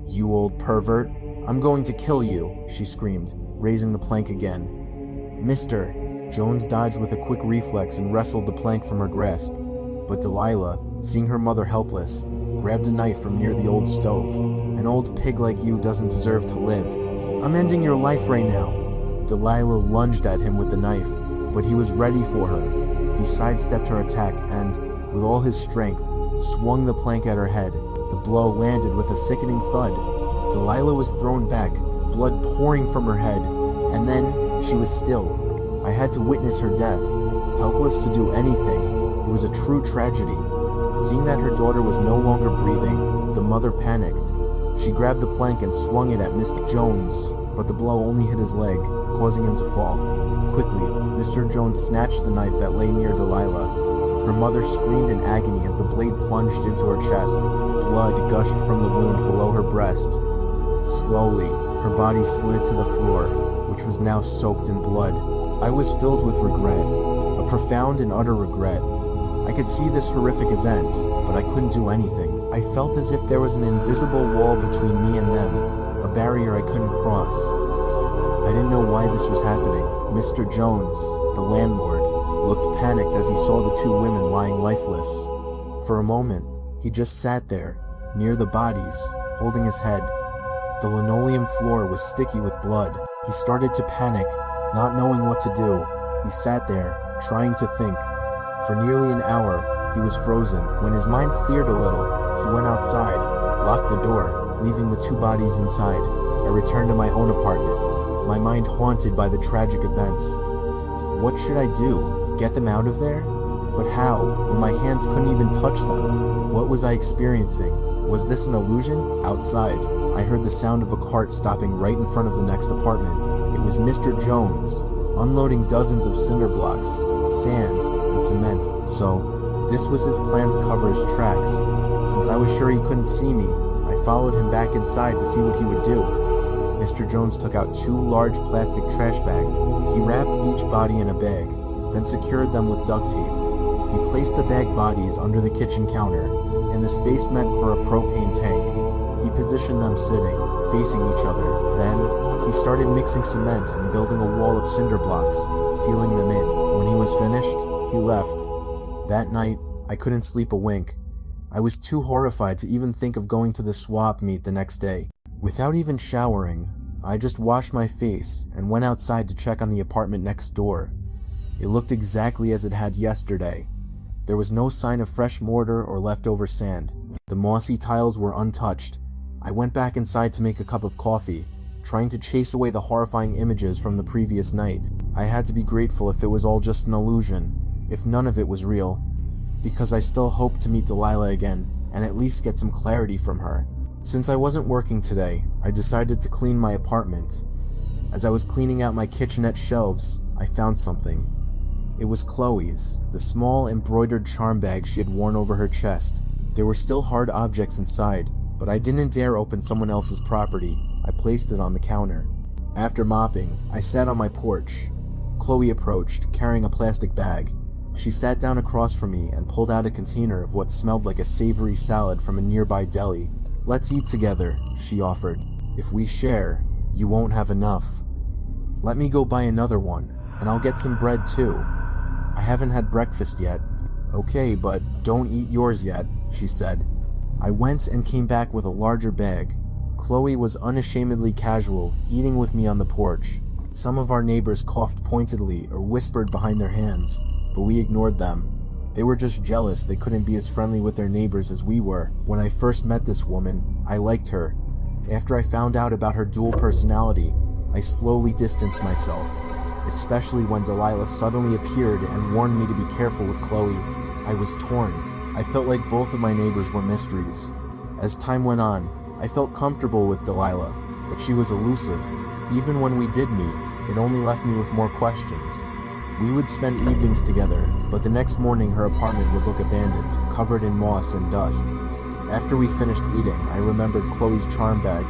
"You old pervert, I'm going to kill you," she screamed, raising the plank again. "Mr." Jones dodged with a quick reflex and wrestled the plank from her grasp. But Delilah, seeing her mother helpless, grabbed a knife from near the old stove. "An old pig like you doesn't deserve to live. I'm ending your life right now." Delilah lunged at him with the knife, but he was ready for her. He sidestepped her attack and, with all his strength, swung the plank at her head. The blow landed with a sickening thud. Delilah was thrown back, blood pouring from her head, and then she was still. I had to witness her death, helpless to do anything. It was a true tragedy. Seeing that her daughter was no longer breathing, the mother panicked. She grabbed the plank and swung it at Mr. Jones, but the blow only hit his leg, causing him to fall. Quickly, Mr. Jones snatched the knife that lay near Delilah. Her mother screamed in agony as the blade plunged into her chest. Blood gushed from the wound below her breast. Slowly, her body slid to the floor, which was now soaked in blood. I was filled with regret, a profound and utter regret. I could see this horrific event, but I couldn't do anything. I felt as if there was an invisible wall between me and them, a barrier I couldn't cross. I didn't know why this was happening. Mr. Jones, the landlord, looked panicked as he saw the two women lying lifeless. For a moment, he just sat there, near the bodies, holding his head. The linoleum floor was sticky with blood. He started to panic, not knowing what to do. He sat there, trying to think. For nearly an hour, he was frozen. When his mind cleared a little, he went outside, locked the door, leaving the two bodies inside. I returned to my own apartment, my mind haunted by the tragic events. What should I do? Get them out of there? But how, when my hands couldn't even touch them? What was I experiencing? Was this an illusion? Outside, I heard the sound of a cart stopping right in front of the next apartment. It was Mr. Jones, unloading dozens of cinder blocks, sand, and cement. So, this was his plan to cover his tracks. Since I was sure he couldn't see me, I followed him back inside to see what he would do. Mr. Jones took out 2 large plastic trash bags. He wrapped each body in a bag, then secured them with duct tape. He placed the bag bodies under the kitchen counter, in the space meant for a propane tank. He positioned them sitting, facing each other. Then, he started mixing cement and building a wall of cinder blocks, sealing them in. When he was finished, he left. That night, I couldn't sleep a wink. I was too horrified to even think of going to the swap meet the next day. Without even showering, I just washed my face and went outside to check on the apartment next door. It looked exactly as it had yesterday. There was no sign of fresh mortar or leftover sand. The mossy tiles were untouched. I went back inside to make a cup of coffee, trying to chase away the horrifying images from the previous night. I had to be grateful if it was all just an illusion, if none of it was real, because I still hoped to meet Delilah again and at least get some clarity from her. Since I wasn't working today, I decided to clean my apartment. As I was cleaning out my kitchenette shelves, I found something. It was Chloe's, the small embroidered charm bag she had worn over her chest. There were still hard objects inside, but I didn't dare open someone else's property. I placed it on the counter. After mopping, I sat on my porch. Chloe approached, carrying a plastic bag. She sat down across from me and pulled out a container of what smelled like a savory salad from a nearby deli. "Let's eat together," she offered. "If we share, you won't have enough." "Let me go buy another one, and I'll get some bread too. I haven't had breakfast yet." "Okay, but don't eat yours yet," she said. I went and came back with a larger bag. Chloe was unashamedly casual, eating with me on the porch. Some of our neighbors coughed pointedly or whispered behind their hands, but we ignored them. They were just jealous they couldn't be as friendly with their neighbors as we were. When I first met this woman, I liked her. After I found out about her dual personality, I slowly distanced myself, especially when Delilah suddenly appeared and warned me to be careful with Chloe. I was torn. I felt like both of my neighbors were mysteries. As time went on, I felt comfortable with Delilah, but she was elusive. Even when we did meet, it only left me with more questions. We would spend evenings together, but the next morning her apartment would look abandoned, covered in moss and dust. After we finished eating, I remembered Chloe's charm bag.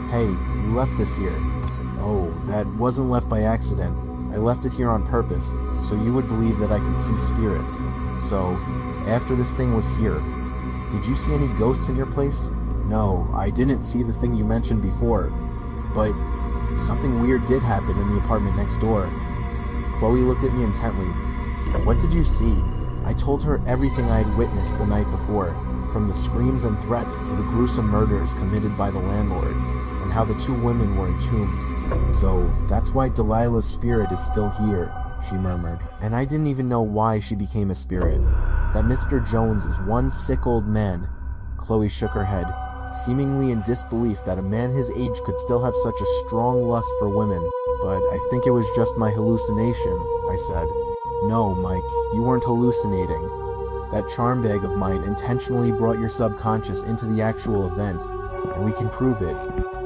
"Hey, you left this here." "Oh, that wasn't left by accident. I left it here on purpose, so you would believe that I can see spirits. So, after this thing was here, did you see any ghosts in your place?" "No, I didn't see the thing you mentioned before, but something weird did happen in the apartment next door." Chloe looked at me intently. "What did you see?" I told her everything I had witnessed the night before, from the screams and threats to the gruesome murders committed by the landlord, and how the two women were entombed. "So, that's why Delilah's spirit is still here," she murmured. "And I didn't even know why she became a spirit. That Mr. Jones is one sick old man." Chloe shook her head, seemingly in disbelief that a man his age could still have such a strong lust for women. "But I think it was just my hallucination," I said. "No, Mike, you weren't hallucinating. That charm bag of mine intentionally brought your subconscious into the actual event, and we can prove it."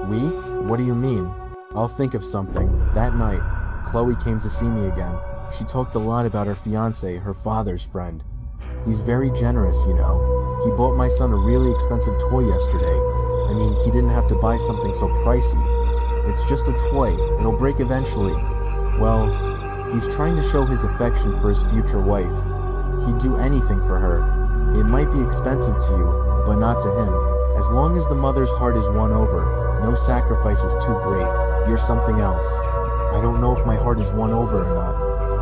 "We? What do you mean?" "I'll think of something." That night, Chloe came to see me again. She talked a lot about her fiancé, her father's friend. "He's very generous, you know. He bought my son a really expensive toy yesterday. I mean, he didn't have to buy something so pricey. It's just a toy. It'll break eventually. Well, he's trying to show his affection for his future wife. He'd do anything for her. It might be expensive to you, but not to him. As long as the mother's heart is won over, no sacrifice is too great. You're something else. I don't know if my heart is won over or not.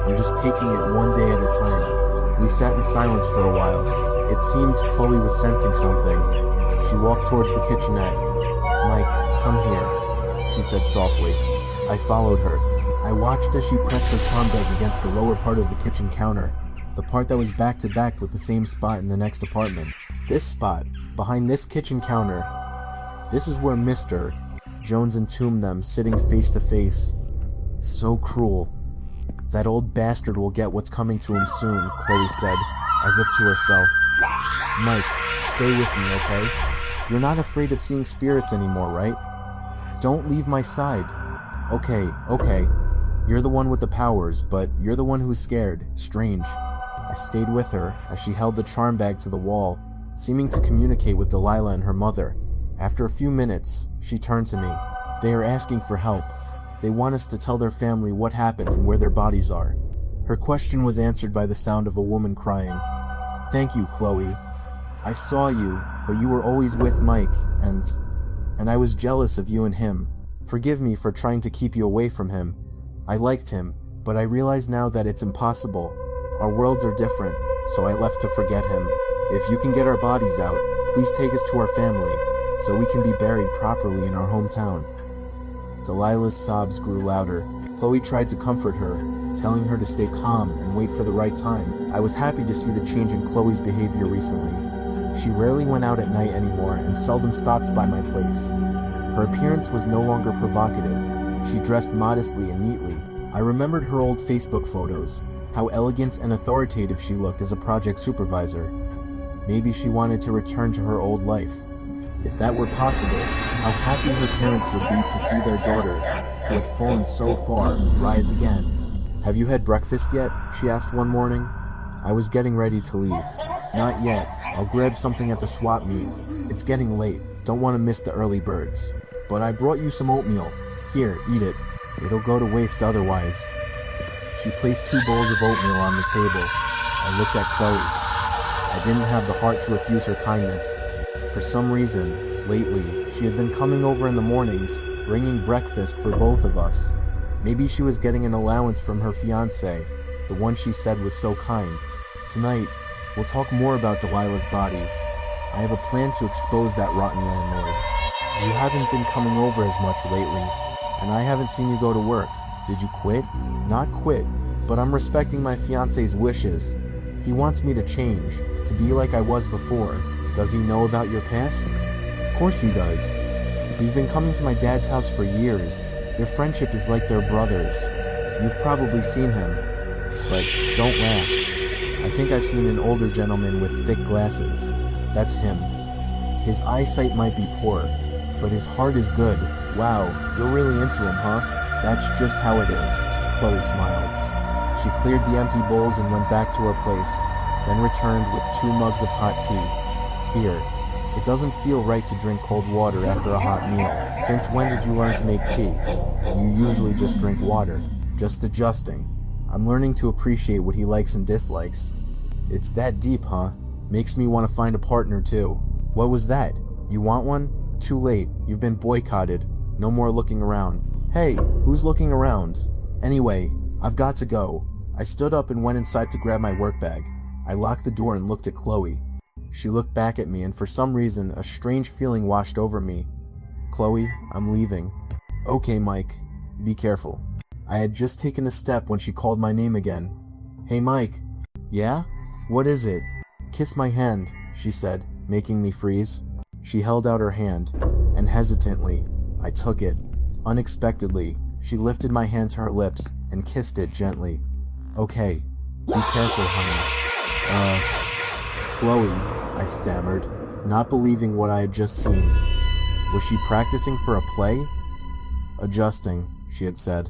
I'm just taking it one day at a time." We sat in silence for a while. It seems Chloe was sensing something. She walked towards the kitchenette. "Mike, come here," she said softly. I followed her. I watched as she pressed her charm bag against the lower part of the kitchen counter, the part that was back to back with the same spot in the next apartment. This spot, behind this kitchen counter, this is where Mr. Jones entombed them, sitting face to face. So cruel. "That old bastard will get what's coming to him soon," Chloe said, as if to herself. "Mike, stay with me, okay? You're not afraid of seeing spirits anymore, right? Don't leave my side." Okay. You're the one with the powers, but you're the one who's scared. Strange." I stayed with her as she held the charm bag to the wall, seeming to communicate with Delilah and her mother. After a few minutes, she turned to me. "They are asking for help. They want us to tell their family what happened and where their bodies are." Her question was answered by the sound of a woman crying. "Thank you, Chloe. I saw you, but you were always with Mike, and I was jealous of you and him. Forgive me for trying to keep you away from him. I liked him, but I realize now that it's impossible. Our worlds are different, so I left to forget him. If you can get our bodies out, please take us to our family, so we can be buried properly in our hometown." Delilah's sobs grew louder. Chloe tried to comfort her, telling her to stay calm and wait for the right time. I was happy to see the change in Chloe's behavior recently. She rarely went out at night anymore and seldom stopped by my place. Her appearance was no longer provocative. She dressed modestly and neatly. I remembered her old Facebook photos, how elegant and authoritative she looked as a project supervisor. Maybe she wanted to return to her old life. If that were possible, how happy her parents would be to see their daughter, who had fallen so far, rise again. "Have you had breakfast yet?" she asked one morning. I was getting ready to leave. "Not yet. I'll grab something at the swap meet. It's getting late. Don't want to miss the early birds. But I brought you some oatmeal. Here, eat it. It'll go to waste otherwise." She placed 2 bowls of oatmeal on the table. I looked at Chloe. I didn't have the heart to refuse her kindness. For some reason, lately, she had been coming over in the mornings, bringing breakfast for both of us. Maybe she was getting an allowance from her fiancé, the one she said was so kind. Tonight, we'll talk more about Delilah's body. I have a plan to expose that rotten landlord. You haven't been coming over as much lately, and I haven't seen you go to work. Did you quit? Not quit, but I'm respecting my fiancé's wishes. He wants me to change, to be like I was before. Does he know about your past? Of course he does. He's been coming to my dad's house for years. Their friendship is like they're brothers. You've probably seen him. But don't laugh. I think I've seen an older gentleman with thick glasses. That's him. His eyesight might be poor, but his heart is good. Wow, you're really into him, huh? That's just how it is, Chloe smiled. She cleared the empty bowls and went back to her place, then returned with 2 mugs of hot tea. Here, it doesn't feel right to drink cold water after a hot meal. Since when did you learn to make tea? You usually just drink water. Just adjusting. I'm learning to appreciate what he likes and dislikes. It's that deep, huh? Makes me want to find a partner too. What was that? You want one? Too late. You've been boycotted. No more looking around. Hey, who's looking around? Anyway, I've got to go. I stood up and went inside to grab my work bag. I locked the door and looked at Chloe. She looked back at me, and for some reason, a strange feeling washed over me. "Chloe, I'm leaving." "Okay, Mike. Be careful." I had just taken a step when she called my name again. "Hey, Mike." "Yeah? What is it?" "Kiss my hand," she said, making me freeze. She held out her hand, and hesitantly, I took it. Unexpectedly, she lifted my hand to her lips and kissed it gently. "Okay, be careful, honey." Chloe, I stammered, not believing what I had just seen. Was she practicing for a play? "Adjusting," she had said.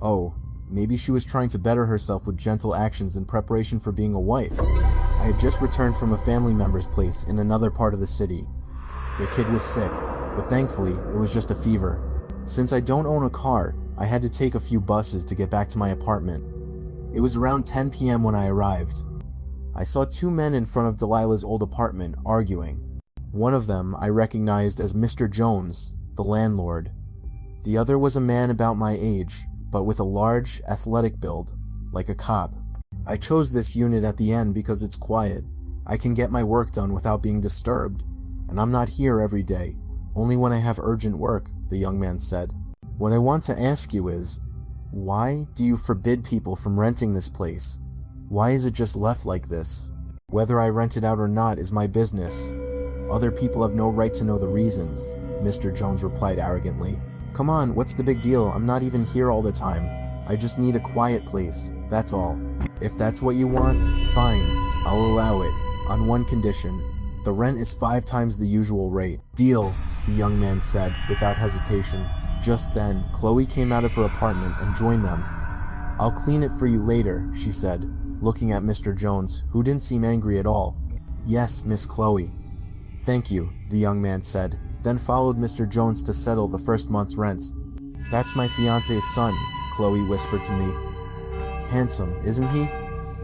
Oh, maybe she was trying to better herself with gentle actions in preparation for being a wife. I had just returned from a family member's place in another part of the city. Their kid was sick, but thankfully it was just a fever. Since I don't own a car, I had to take a few buses to get back to my apartment. It was around 10 p.m. when I arrived. I saw 2 men in front of Delilah's old apartment arguing. One of them I recognized as Mr. Jones, the landlord. The other was a man about my age, but with a large, athletic build, like a cop. I chose this unit at the end because it's quiet. I can get my work done without being disturbed, and I'm not here every day, only when I have urgent work, the young man said. What I want to ask you is, why do you forbid people from renting this place? Why is it just left like this? Whether I rent it out or not is my business. Other people have no right to know the reasons, Mr. Jones replied arrogantly. Come on, what's the big deal? I'm not even here all the time. I just need a quiet place, that's all. If that's what you want, fine, I'll allow it, on one condition. The rent is 5 times the usual rate. Deal, the young man said, without hesitation. Just then, Chloe came out of her apartment and joined them. I'll clean it for you later, she said, looking at Mr. Jones, who didn't seem angry at all. Yes, Miss Chloe. Thank you, the young man said, then followed Mr. Jones to settle the first month's rents. That's my fiancé's son, Chloe whispered to me. Handsome, isn't he?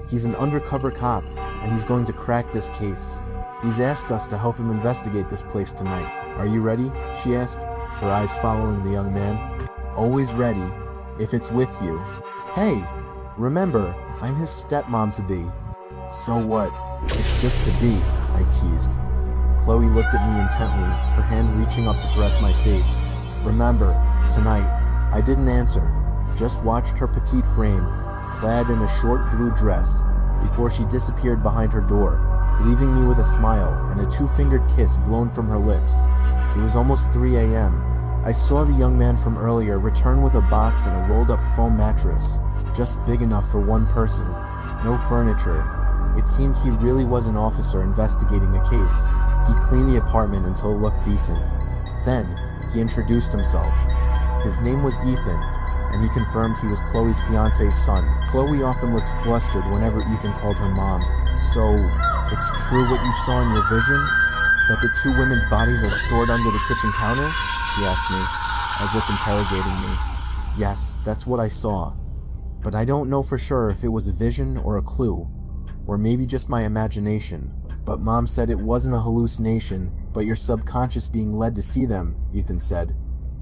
He's an undercover cop, and he's going to crack this case. He's asked us to help him investigate this place tonight. Are you ready? She asked, her eyes following the young man. Always ready, if it's with you. Hey, remember, I'm his stepmom-to-be. So what? It's just to be, I teased. Chloe looked at me intently, her hand reaching up to caress my face. Remember, tonight, I didn't answer, just watched her petite frame, clad in a short blue dress, before she disappeared behind her door, leaving me with a smile and a two-fingered kiss blown from her lips. It was almost 3 a.m. I saw the young man from earlier return with a box and a rolled-up foam mattress, just big enough for one person. No furniture. It seemed he really was an officer investigating a case. He cleaned the apartment until it looked decent. Then, he introduced himself. His name was Ethan, and he confirmed he was Chloe's fiancé's son. Chloe often looked flustered whenever Ethan called her mom. So, it's true what you saw in your vision? That the two women's bodies are stored under the kitchen counter? He asked me, as if interrogating me. Yes, that's what I saw. But I don't know for sure if it was a vision or a clue, or maybe just my imagination. But Mom said it wasn't a hallucination, but your subconscious being led to see them, Ethan said,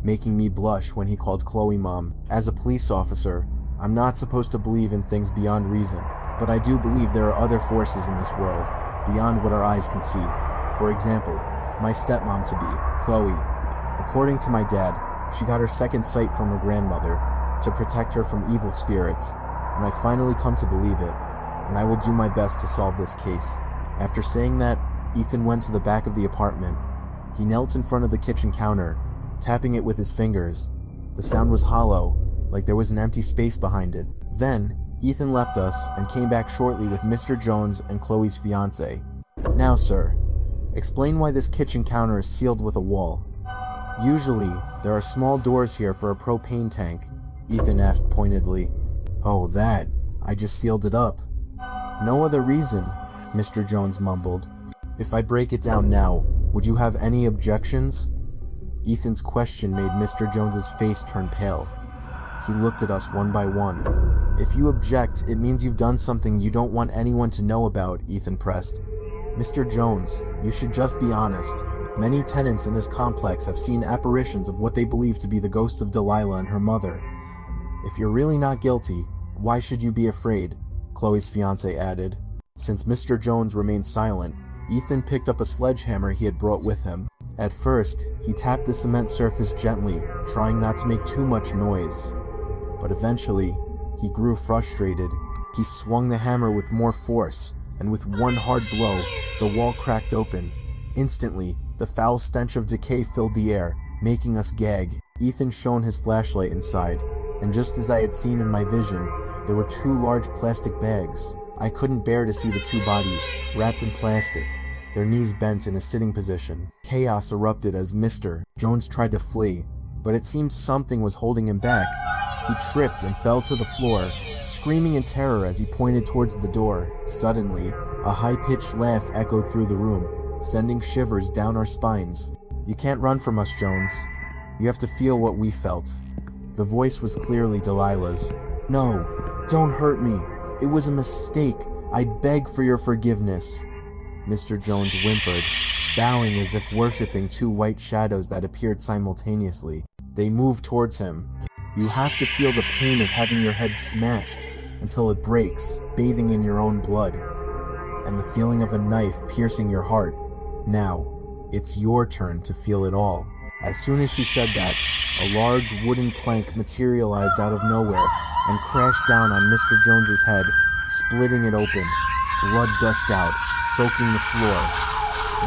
making me blush when he called Chloe Mom. As a police officer, I'm not supposed to believe in things beyond reason, but I do believe there are other forces in this world, beyond what our eyes can see. For example, my stepmom-to-be, Chloe. According to my dad, she got her second sight from her grandmother to protect her from evil spirits, and I finally come to believe it, and I will do my best to solve this case. After saying that, Ethan went to the back of the apartment. He knelt in front of the kitchen counter, tapping it with his fingers. The sound was hollow, like there was an empty space behind it. Then, Ethan left us and came back shortly with Mr. Jones and Chloe's fiancé. Now, sir, explain why this kitchen counter is sealed with a wall. Usually, there are small doors here for a propane tank, Ethan asked pointedly. Oh, that. I just sealed it up. No other reason, Mr. Jones mumbled. If I break it down now, would you have any objections? Ethan's question made Mr. Jones's face turn pale. He looked at us one by one. If you object, it means you've done something you don't want anyone to know about, Ethan pressed. Mr. Jones, you should just be honest. Many tenants in this complex have seen apparitions of what they believe to be the ghosts of Delilah and her mother. If you're really not guilty, why should you be afraid? Chloe's fiancé added. Since Mr. Jones remained silent, Ethan picked up a sledgehammer he had brought with him. At first, he tapped the cement surface gently, trying not to make too much noise. But eventually, he grew frustrated. He swung the hammer with more force, and with one hard blow, the wall cracked open. Instantly, the foul stench of decay filled the air, making us gag. Ethan shone his flashlight inside, and just as I had seen in my vision, there were two large plastic bags. I couldn't bear to see the two bodies, wrapped in plastic, their knees bent in a sitting position. Chaos erupted as Mr. Jones tried to flee, but it seemed something was holding him back. He tripped and fell to the floor, screaming in terror as he pointed towards the door. Suddenly, a high-pitched laugh echoed through the room, sending shivers down our spines. You can't run from us, Jones. You have to feel what we felt. The voice was clearly Delilah's. No, don't hurt me. It was a mistake. I beg for your forgiveness. Mr. Jones whimpered, bowing as if worshipping two white shadows that appeared simultaneously. They moved towards him. You have to feel the pain of having your head smashed until it breaks, bathing in your own blood, and the feeling of a knife piercing your heart. Now, it's your turn to feel it all. As soon as she said that, a large wooden plank materialized out of nowhere and crashed down on Mr. Jones's head, splitting it open. Blood gushed out, soaking the floor.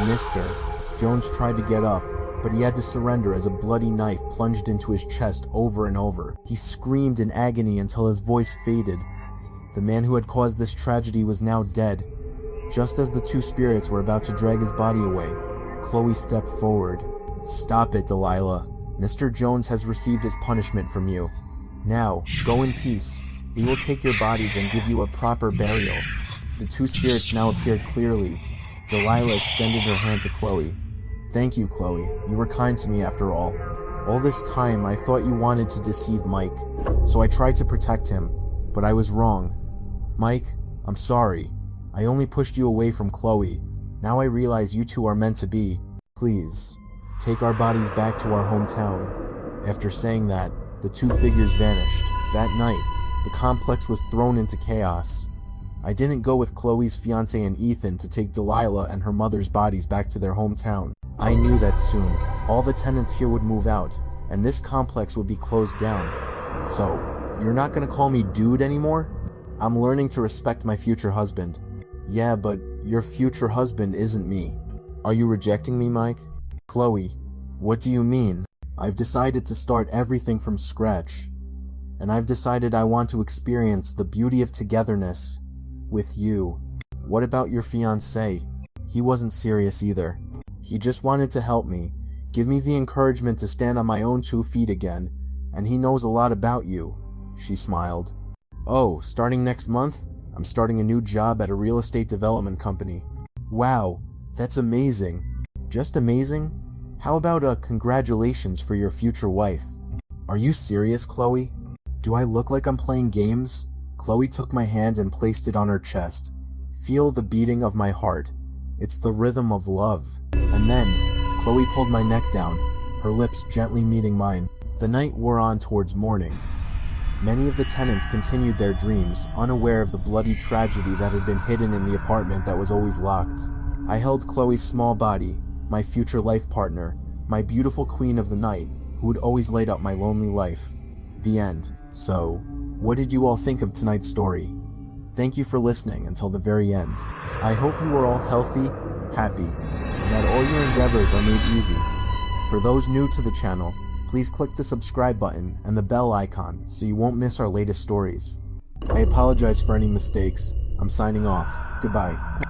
Mr. Jones tried to get up, but he had to surrender as a bloody knife plunged into his chest over and over. He screamed in agony until his voice faded. The man who had caused this tragedy was now dead. Just as the two spirits were about to drag his body away, Chloe stepped forward. Stop it, Delilah. Mr. Jones has received his punishment from you. Now, go in peace. We will take your bodies and give you a proper burial. The two spirits now appeared clearly. Delilah extended her hand to Chloe. Thank you, Chloe. You were kind to me after all. All this time, I thought you wanted to deceive Mike, so I tried to protect him, but I was wrong. Mike, I'm sorry. I only pushed you away from Chloe. Now I realize you two are meant to be. Please, take our bodies back to our hometown. After saying that, the two figures vanished. That night, the complex was thrown into chaos. I didn't go with Chloe's fiancé and Ethan to take Delilah and her mother's bodies back to their hometown. I knew that soon, all the tenants here would move out, and this complex would be closed down. So, you're not gonna call me dude anymore? I'm learning to respect my future husband. Yeah, but your future husband isn't me. Are you rejecting me, Mike? Chloe, what do you mean? I've decided to start everything from scratch. And I've decided I want to experience the beauty of togetherness with you. What about your fiancé? He wasn't serious either. He just wanted to help me, give me the encouragement to stand on my own 2 feet again, and he knows a lot about you. She smiled. Oh, starting next month, I'm starting a new job at a real estate development company. Wow, that's amazing. Just amazing? How about a congratulations for your future wife? Are you serious, Chloe? Do I look like I'm playing games? Chloe took my hand and placed it on her chest. Feel the beating of my heart. It's the rhythm of love. And then, Chloe pulled my neck down, her lips gently meeting mine. The night wore on towards morning. Many of the tenants continued their dreams, unaware of the bloody tragedy that had been hidden in the apartment that was always locked. I held Chloe's small body, my future life partner, my beautiful queen of the night, who would always light up my lonely life. The end. So, what did you all think of tonight's story? Thank you for listening until the very end. I hope you are all healthy, happy, and that all your endeavors are made easy. For those new to the channel, please click the subscribe button and the bell icon so you won't miss our latest stories. I apologize for any mistakes. I'm signing off. Goodbye.